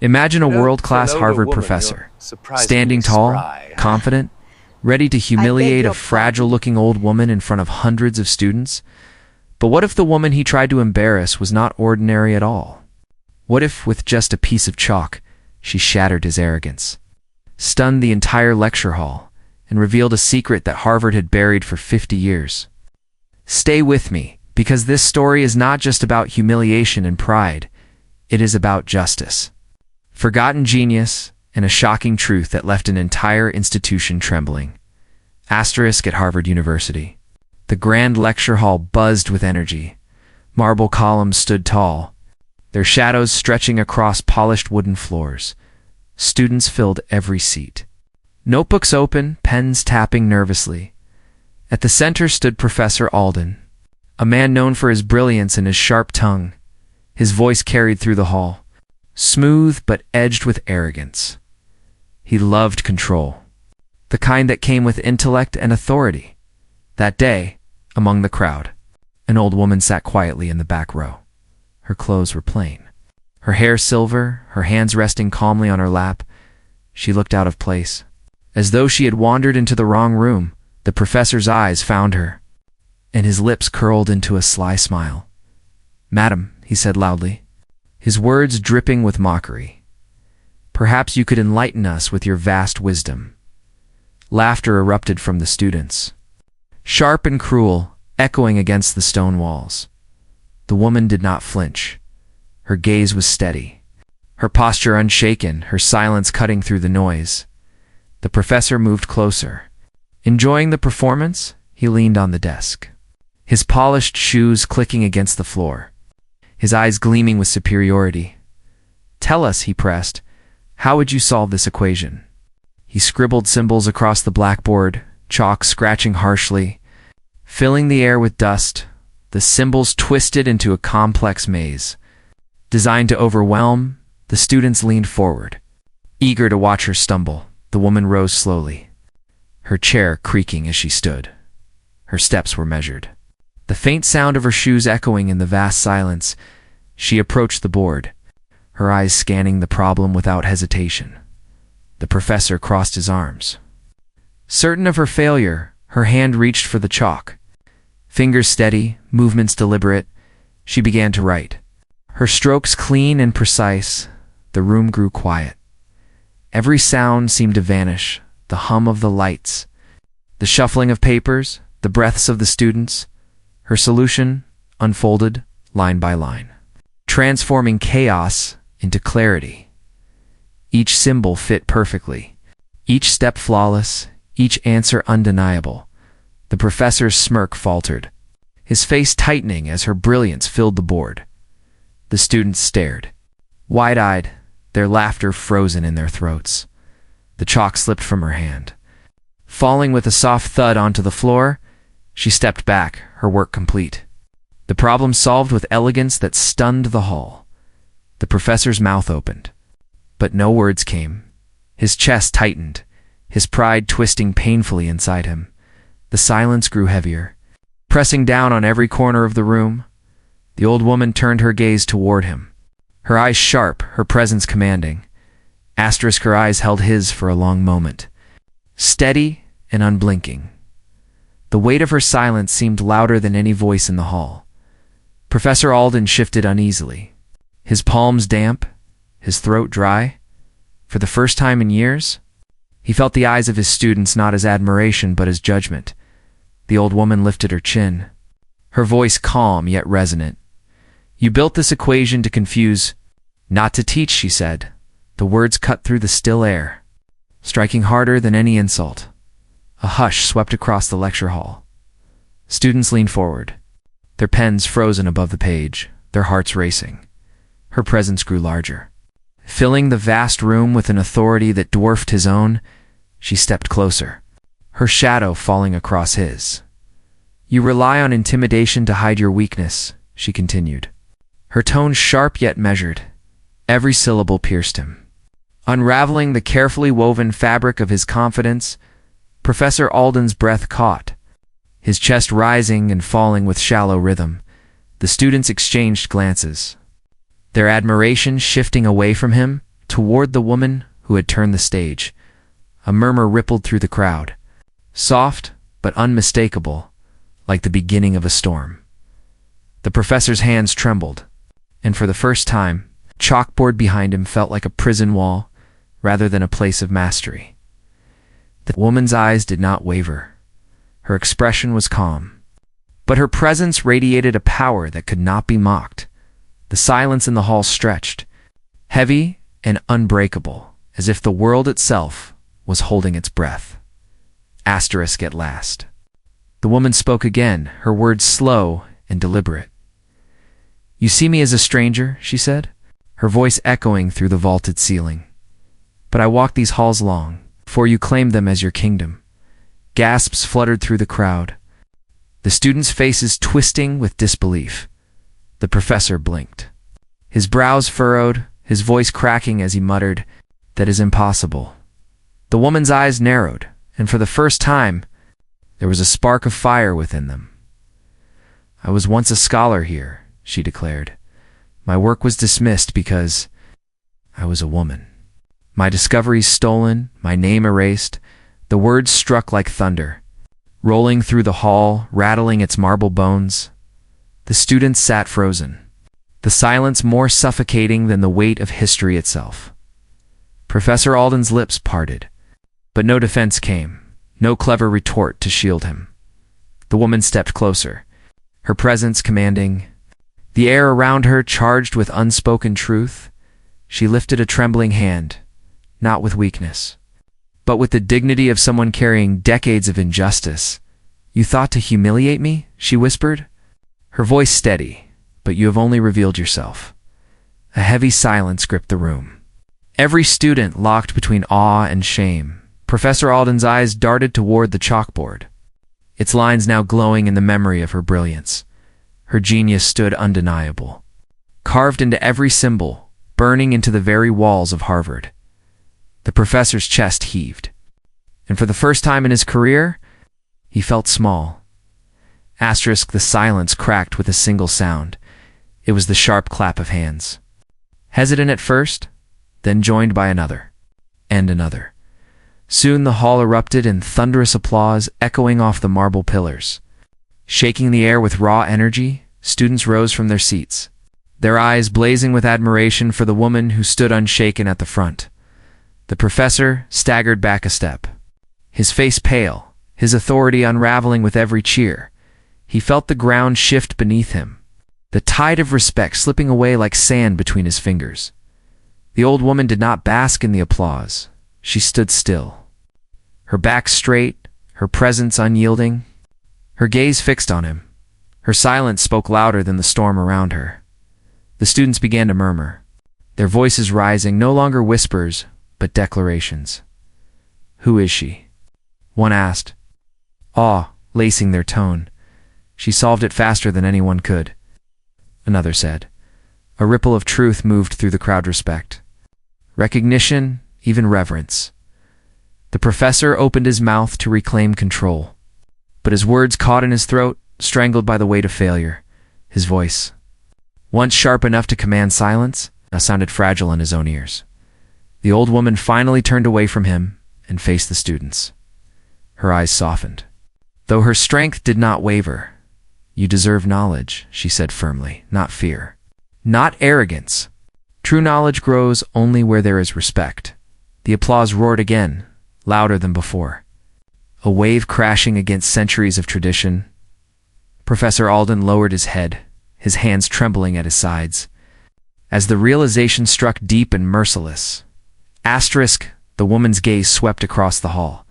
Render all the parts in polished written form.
Imagine a For an world-class older Harvard woman, professor, you're surprisingly standing tall, spry. confident, ready to humiliate a your fragile-looking old woman in front of hundreds of students. But what if the woman he tried to embarrass was not ordinary at all? What if, with just a piece of chalk, she shattered his arrogance, stunned the entire lecture hall, and revealed a secret that Harvard had buried for 50 years? Stay with me, because this story is not just about humiliation and pride. It is about justice, forgotten genius, and a shocking truth that left an entire institution trembling. Asterisk at Harvard University. The grand lecture hall buzzed with energy. Marble columns stood tall, their shadows stretching across polished wooden floors. Students filled every seat, notebooks open, pens tapping nervously. At the center stood Professor Alden, a man known for his brilliance and his sharp tongue. His voice carried through the hall, smooth but edged with arrogance. He loved control, the kind that came with intellect and authority. That day, among the crowd, an old woman sat quietly in the back row. Her clothes were plain, her hair silver, her hands resting calmly on her lap. She looked out of place, as though she had wandered into the wrong room. The professor's eyes found her, and his lips curled into a sly smile. "Madam," he said loudly, his words dripping with mockery, "perhaps you could enlighten us with your vast wisdom." Laughter erupted from the students, sharp and cruel, echoing against the stone walls. The woman did not flinch. Her gaze was steady, her posture unshaken, her silence cutting through the noise. The professor moved closer. Enjoying the performance, he leaned on the desk, his polished shoes clicking against the floor, his eyes gleaming with superiority. "Tell us," he pressed, "how would you solve this equation?" He scribbled symbols across the blackboard, chalk scratching harshly, filling the air with dust. The symbols twisted into a complex maze. Designed to overwhelm, the students leaned forward, eager to watch her stumble. The woman rose slowly, her chair creaking as she stood. Her steps were measured, the faint sound of her shoes echoing in the vast silence. She approached the board, her eyes scanning the problem without hesitation. The professor crossed his arms. Certain of her failure, her hand reached for the chalk. Fingers steady, movements deliberate, she began to write. Her strokes clean and precise. The room grew quiet. Every sound seemed to vanish, the hum of the lights, the shuffling of papers, the breaths of the students. Her solution unfolded line by line, transforming chaos into clarity. Each symbol fit perfectly, each step flawless, each answer undeniable. The professor's smirk faltered, his face tightening as her brilliance filled the board. The students stared, wide-eyed, their laughter frozen in their throats. The chalk slipped from her hand. Falling with a soft thud onto the floor, she stepped back, her work complete. The problem solved with elegance that stunned the hall. The professor's mouth opened, but no words came. His chest tightened, his pride twisting painfully inside him. The silence grew heavier, pressing down on every corner of the room. The old woman turned her gaze toward him, her eyes sharp, her presence commanding. Asterisk, her eyes held his for a long moment, steady and unblinking. The weight of her silence seemed louder than any voice in the hall. Professor Alden shifted uneasily, his palms damp, his throat dry. For the first time in years, he felt the eyes of his students not as admiration but as judgment. The old woman lifted her chin, her voice calm yet resonant. "You built this equation to confuse, not to teach," she said. The words cut through the still air, striking harder than any insult. A hush swept across the lecture hall. Students leaned forward, their pens frozen above the page, their hearts racing. Her presence grew larger, filling the vast room with an authority that dwarfed his own. She stepped closer, her shadow falling across his. "You rely on intimidation to hide your weakness," she continued, her tone sharp yet measured. Every syllable pierced him, unraveling the carefully woven fabric of his confidence. Professor Alden's breath caught, his chest rising and falling with shallow rhythm. The students exchanged glances, their admiration shifting away from him toward the woman who had turned the stage. A murmur rippled through the crowd, soft but unmistakable, like the beginning of a storm. The professor's hands trembled, and for the first time, the chalkboard behind him felt like a prison wall rather than a place of mastery. The woman's eyes did not waver. Her expression was calm, but her presence radiated a power that could not be mocked. The silence in the hall stretched, heavy and unbreakable, as if the world itself was holding its breath. Asterisk at last. The woman spoke again, her words slow and deliberate. "You see me as a stranger," she said, her voice echoing through the vaulted ceiling. "But I walked these halls long, before you claimed them as your kingdom." Gasps fluttered through the crowd, the students' faces twisting with disbelief. The professor blinked, his brows furrowed, his voice cracking as he muttered, "That is impossible." The woman's eyes narrowed, and for the first time, there was a spark of fire within them. "I was once a scholar here," she declared. "My work was dismissed because I was a woman. My discoveries stolen, my name erased." The words struck like thunder, rolling through the hall, rattling its marble bones. The students sat frozen, the silence more suffocating than the weight of history itself. Professor Alden's lips parted, but no defense came, no clever retort to shield him. The woman stepped closer, her presence commanding, the air around her charged with unspoken truth. She lifted a trembling hand, not with weakness, but with the dignity of someone carrying decades of injustice. "You thought to humiliate me?" she whispered, her voice steady, "but you have only revealed yourself." A heavy silence gripped the room, every student locked between awe and shame. Professor Alden's eyes darted toward the chalkboard, its lines now glowing in the memory of her brilliance. Her genius stood undeniable, carved into every symbol, burning into the very walls of Harvard. The professor's chest heaved, and for the first time in his career, he felt small. Asterisk, the silence cracked with a single sound. It was the sharp clap of hands. Hesitant at first, then joined by another, and another. Soon the hall erupted in thunderous applause, echoing off the marble pillars. Shaking the air with raw energy, students rose from their seats, their eyes blazing with admiration for the woman who stood unshaken at the front. The professor staggered back a step, his face pale, his authority unraveling with every cheer. He felt the ground shift beneath him, the tide of respect slipping away like sand between his fingers. The old woman did not bask in the applause. She stood still, her back straight, her presence unyielding, her gaze fixed on him. Her silence spoke louder than the storm around her. The students began to murmur, their voices rising, no longer whispers, but declarations. "Who is she?" one asked, awe lacing their tone. "She solved it faster than anyone could," another said. A ripple of truth moved through the crowd. Respect, recognition, even reverence. The professor opened his mouth to reclaim control, but his words caught in his throat, strangled by the weight of failure. His voice, once sharp enough to command silence, now sounded fragile in his own ears. The old woman finally turned away from him and faced the students. Her eyes softened, though her strength did not waver. "You deserve knowledge," she said firmly, "not fear, not arrogance. True knowledge grows only where there is respect." The applause roared again, louder than before, a wave crashing against centuries of tradition. Professor Alden lowered his head, his hands trembling at his sides, as the realization struck deep and merciless. Asterisk, the woman's gaze swept across the hall,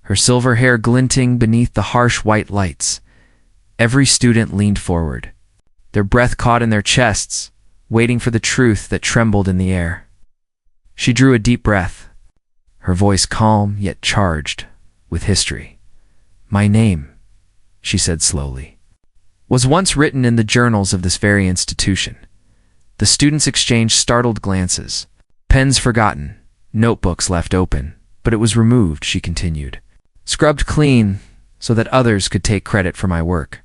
her silver hair glinting beneath the harsh white lights. Every student leaned forward, their breath caught in their chests, waiting for the truth that trembled in the air. She drew a deep breath, her voice calm yet charged with history. "My name," she said slowly, "was once written in the journals of this very institution." The students exchanged startled glances, pens forgotten, notebooks left open, but it was removed, she continued, "scrubbed clean so that others could take credit for my work."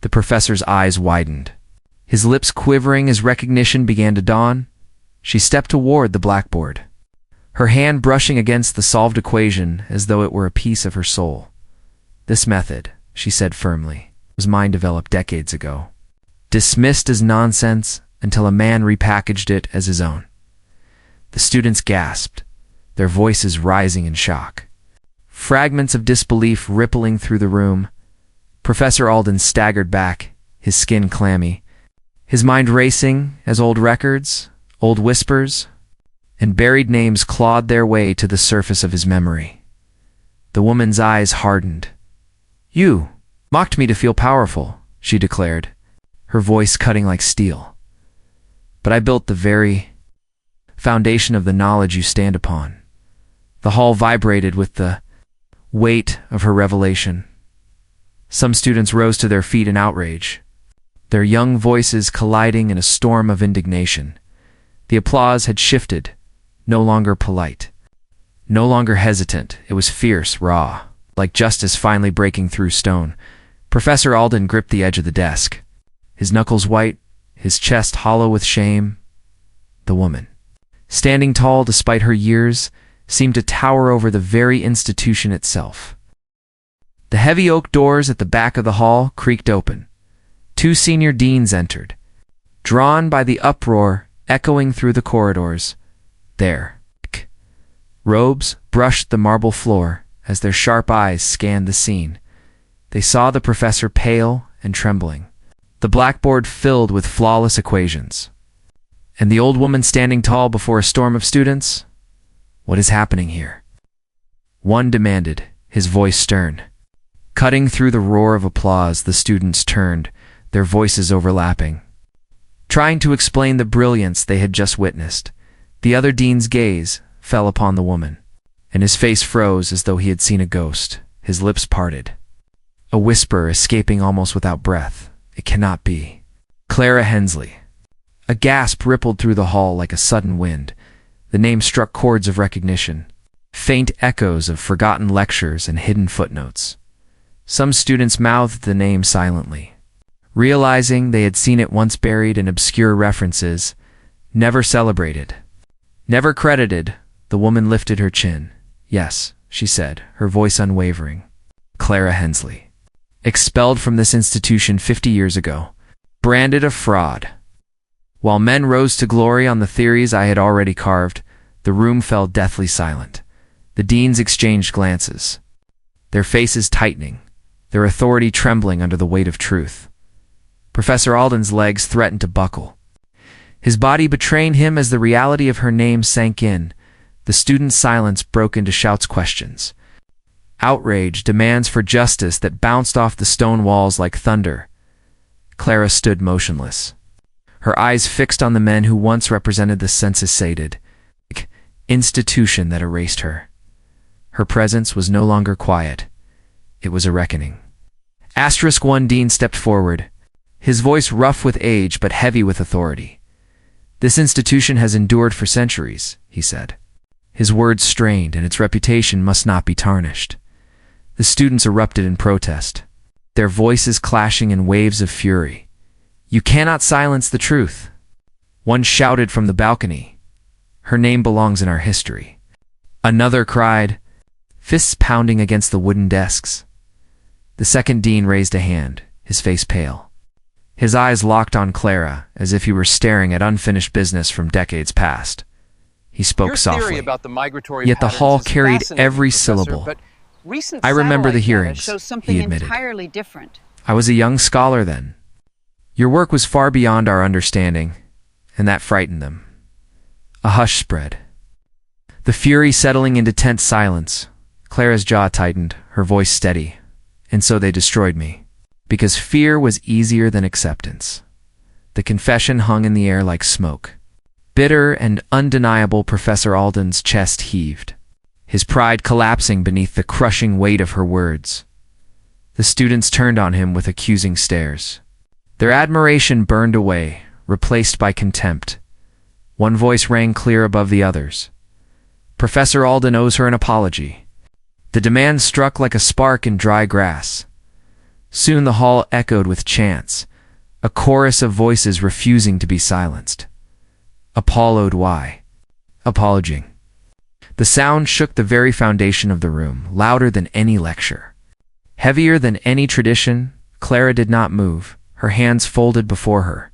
The professor's eyes widened, his lips quivering as recognition began to dawn. She stepped toward the blackboard, her hand brushing against the solved equation as though it were a piece of her soul. "This method," she said firmly, "was mine developed decades ago. Dismissed as nonsense until a man repackaged it as his own." The students gasped, their voices rising in shock. Fragments of disbelief rippling through the room. Professor Alden staggered back, his skin clammy, his mind racing as old records, old whispers, and buried names clawed their way to the surface of his memory. The woman's eyes hardened. "You mocked me to feel powerful," she declared, her voice cutting like steel. "But I built the very foundation of the knowledge you stand upon." The hall vibrated with the weight of her revelation. Some students rose to their feet in outrage, their young voices colliding in a storm of indignation. The applause had shifted, no longer polite, no longer hesitant. It was fierce, raw, like justice finally breaking through stone. Professor Alden gripped the edge of the desk, his knuckles white, his chest hollow with shame. The woman, standing tall despite her years, seemed to tower over the very institution itself. The heavy oak doors at the back of the hall creaked open. 2 senior deans entered, drawn by the uproar echoing through the corridors. Their robes brushed the marble floor as their sharp eyes scanned the scene. They saw the professor pale and trembling, the blackboard filled with flawless equations, and the old woman standing tall before a storm of students. "What is happening here?" one demanded, his voice stern. Cutting through the roar of applause, the students turned, their voices overlapping, trying to explain the brilliance they had just witnessed. The other dean's gaze fell upon the woman, and his face froze as though he had seen a ghost. His lips parted, a whisper escaping almost without breath. "It cannot be. Clara Hensley." A gasp rippled through the hall like a sudden wind. The name struck chords of recognition, faint echoes of forgotten lectures and hidden footnotes. Some students mouthed the name silently, realizing they had seen it once buried in obscure references, never celebrated, never credited. The woman lifted her chin. "Yes," she said, her voice unwavering. "Clara Hensley. Expelled from this institution 50 years ago. Branded a fraud." While men rose to glory on the theories I had already carved, the room fell deathly silent. The deans exchanged glances, their faces tightening, their authority trembling under the weight of truth. Professor Alden's legs threatened to buckle, his body betraying him as the reality of her name sank in. The students' silence broke into shouts, questions, outrage, demands for justice that bounced off the stone walls like thunder. Clara stood motionless, her eyes fixed on the men who once represented the census-sated institution that erased her. Her presence was no longer quiet. It was a reckoning. *1 Dean stepped forward, his voice rough with age but heavy with authority. "This institution has endured for centuries," he said, his words strained, "and its reputation must not be tarnished." The students erupted in protest, their voices clashing in waves of fury. "You cannot silence the truth," one shouted from the balcony. "Her name belongs in our history." Another cried, fists pounding against the wooden desks. The second dean raised a hand, his face pale. His eyes locked on Clara as if he were staring at unfinished business from decades past. He spoke softly, yet the hall carried every syllable. "I remember the hearings," he admitted. "I was a young scholar then. Your work was far beyond our understanding, and that frightened them." A hush spread, the fury settling into tense silence. Clara's jaw tightened, her voice steady. "And so they destroyed me, because fear was easier than acceptance." The confession hung in the air like smoke. Bitter and undeniable, Professor Alden's chest heaved, his pride collapsing beneath the crushing weight of her words. The students turned on him with accusing stares. Their admiration burned away, replaced by contempt. One voice rang clear above the others. "Professor Alden owes her an apology." The demand struck like a spark in dry grass. Soon the hall echoed with chants, a chorus of voices refusing to be silenced. Apolloed why? Apologizing. The sound shook the very foundation of the room, louder than any lecture. Heavier than any tradition, Clara did not move, her hands folded before her,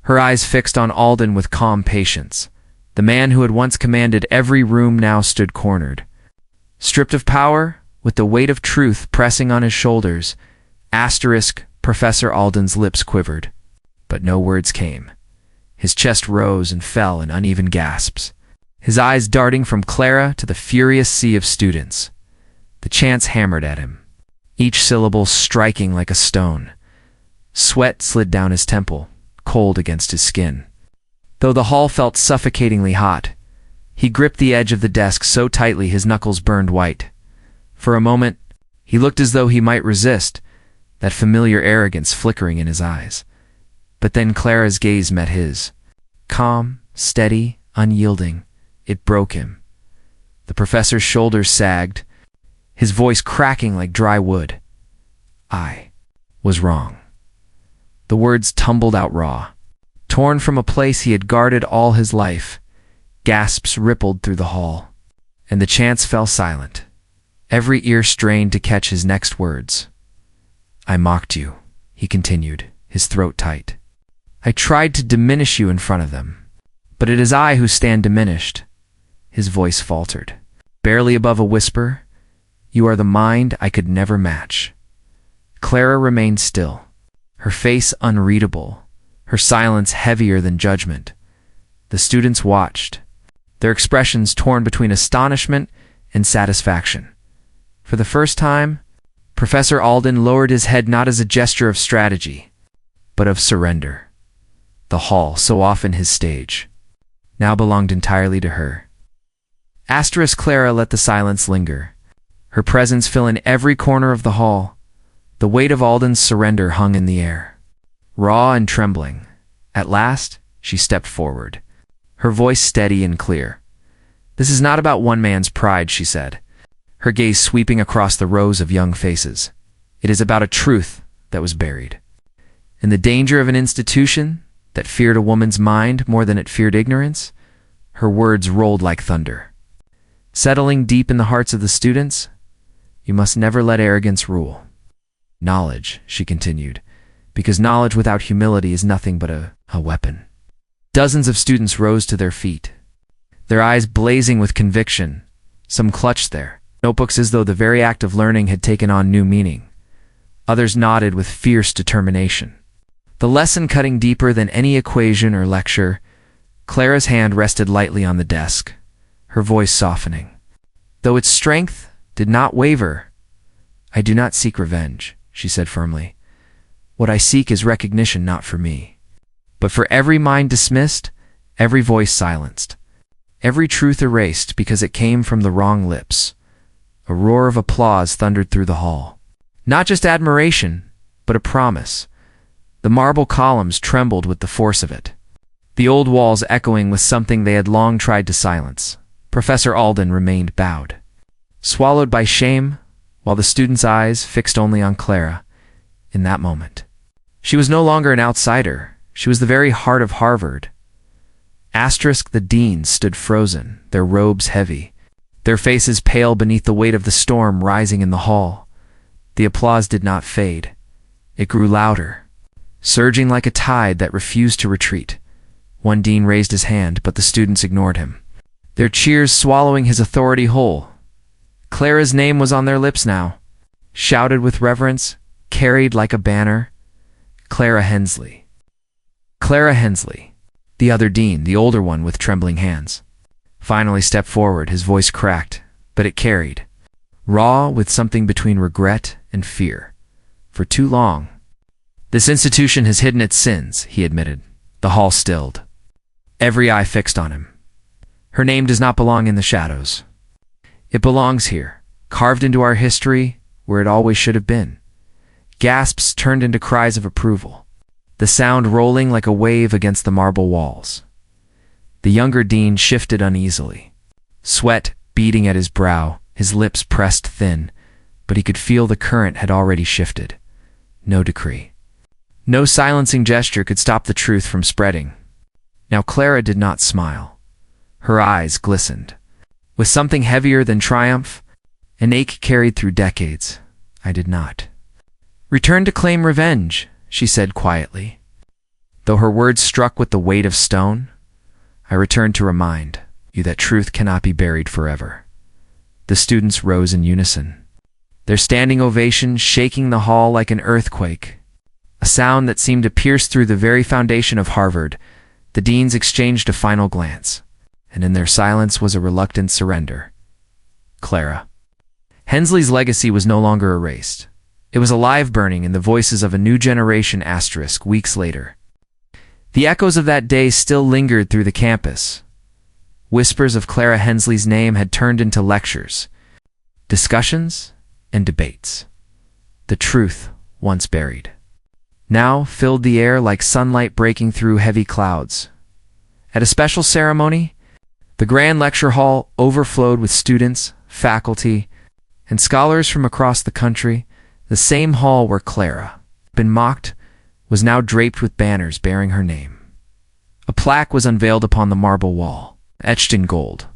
her eyes fixed on Alden with calm patience. The man who had once commanded every room now stood cornered. Stripped of power, with the weight of truth pressing on his shoulders, Professor Alden's lips quivered, but no words came. His chest rose and fell in uneven gasps, his eyes darting from Clara to the furious sea of students. The chants hammered at him, each syllable striking like a stone. Sweat slid down his temple, cold against his skin. Though the hall felt suffocatingly hot, he gripped the edge of the desk so tightly his knuckles burned white. For a moment, he looked as though he might resist, that familiar arrogance flickering in his eyes. But then Clara's gaze met his. Calm, steady, unyielding, it broke him. The professor's shoulders sagged, his voice cracking like dry wood. I was wrong. The words tumbled out raw, torn from a place he had guarded all his life. Gasps rippled through the hall, and the chants fell silent, every ear strained to catch his next words. I mocked you, he continued, his throat tight. I tried to diminish you in front of them, but it is I who stand diminished. His voice faltered, barely above a whisper. You are the mind I could never match. Clara remained still, her face unreadable, her silence heavier than judgment. The students watched, their expressions torn between astonishment and satisfaction. For the first time, Professor Alden lowered his head not as a gesture of strategy, but of surrender. The hall, so often his stage, now belonged entirely to her. Clara let the silence linger, her presence fill in every corner of the hall. The weight of Alden's surrender hung in the air, raw and trembling. At last, she stepped forward, her voice steady and clear. This is not about one man's pride, she said, her gaze sweeping across the rows of young faces. It is about a truth that was buried. In the danger of an institution that feared a woman's mind more than it feared ignorance, her words rolled like thunder. Settling deep in the hearts of the students, you must never let arrogance rule. Knowledge, she continued, because knowledge without humility is nothing but a weapon. Dozens of students rose to their feet, their eyes blazing with conviction. Some clutched their notebooks as though the very act of learning had taken on new meaning. Others nodded with fierce determination. The lesson cutting deeper than any equation or lecture, Clara's hand rested lightly on the desk, her voice softening. Though its strength did not waver, I do not seek revenge, she said firmly. What I seek is recognition not for me, but for every mind dismissed, every voice silenced, every truth erased because it came from the wrong lips. A roar of applause thundered through the hall. Not just admiration, but a promise. The marble columns trembled with the force of it, the old walls echoing with something they had long tried to silence. Professor Alden remained bowed, swallowed by shame, while the students' eyes fixed only on Clara. In that moment, she was no longer an outsider. She was the very heart of Harvard. The deans stood frozen, their robes heavy, their faces pale beneath the weight of the storm rising in the hall. The applause did not fade. It grew louder, surging like a tide that refused to retreat. One dean raised his hand, but the students ignored him, their cheers swallowing his authority whole. Clara's name was on their lips now, shouted with reverence, carried like a banner. Clara Hensley. Clara Hensley. The other dean, the older one with trembling hands, finally stepped forward, his voice cracked, but it carried, raw with something between regret and fear. For too long, this institution has hidden its sins, he admitted. The hall stilled, every eye fixed on him. Her name does not belong in the shadows. It belongs here, carved into our history where it always should have been. Gasps turned into cries of approval, the sound rolling like a wave against the marble walls. The younger dean shifted uneasily, sweat beading at his brow, his lips pressed thin, but he could feel the current had already shifted. No decree, no silencing gesture could stop the truth from spreading. Now Clara did not smile. Her eyes glistened. With something heavier than triumph, an ache carried through decades. I did not return to claim revenge, she said quietly. Though her words struck with the weight of stone, I returned to remind you that truth cannot be buried forever. The students rose in unison, their standing ovation shaking the hall like an earthquake, a sound that seemed to pierce through the very foundation of Harvard. The deans exchanged a final glance, and in their silence was a reluctant surrender. Clara. Hensley's legacy was no longer erased. It was alive, burning in the voices of a new generation. Weeks later, the echoes of that day still lingered through the campus. Whispers of Clara Hensley's name had turned into lectures, discussions, and debates. The truth, once buried, now filled the air like sunlight breaking through heavy clouds. At a special ceremony, the grand lecture hall overflowed with students, faculty, and scholars from across the country. The same hall where Clara had been mocked was now draped with banners bearing her name. A plaque was unveiled upon the marble wall, etched in gold.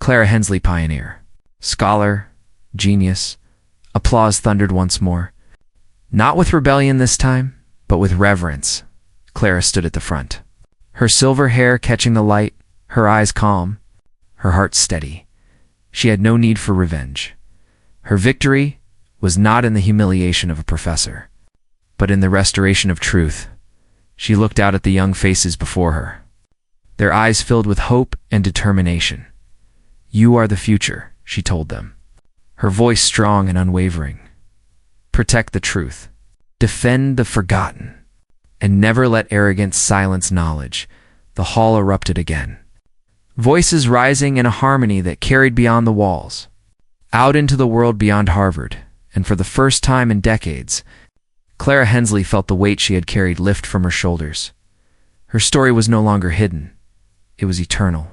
Clara Hensley, pioneer, scholar, genius. Applause thundered once more. Not with rebellion this time, but with reverence. Clara stood at the front, her silver hair catching the light, her eyes calm, her heart steady. She had no need for revenge. Her victory was not in the humiliation of a professor, but in the restoration of truth. She looked out at the young faces before her, their eyes filled with hope and determination. You are the future, she told them, her voice strong and unwavering. Protect the truth, defend the forgotten, and never let arrogance silence knowledge. The hall erupted again, voices rising in a harmony that carried beyond the walls, out into the world beyond Harvard. And for the first time in decades, Clara Hensley felt the weight she had carried lift from her shoulders. Her story was no longer hidden. It was eternal.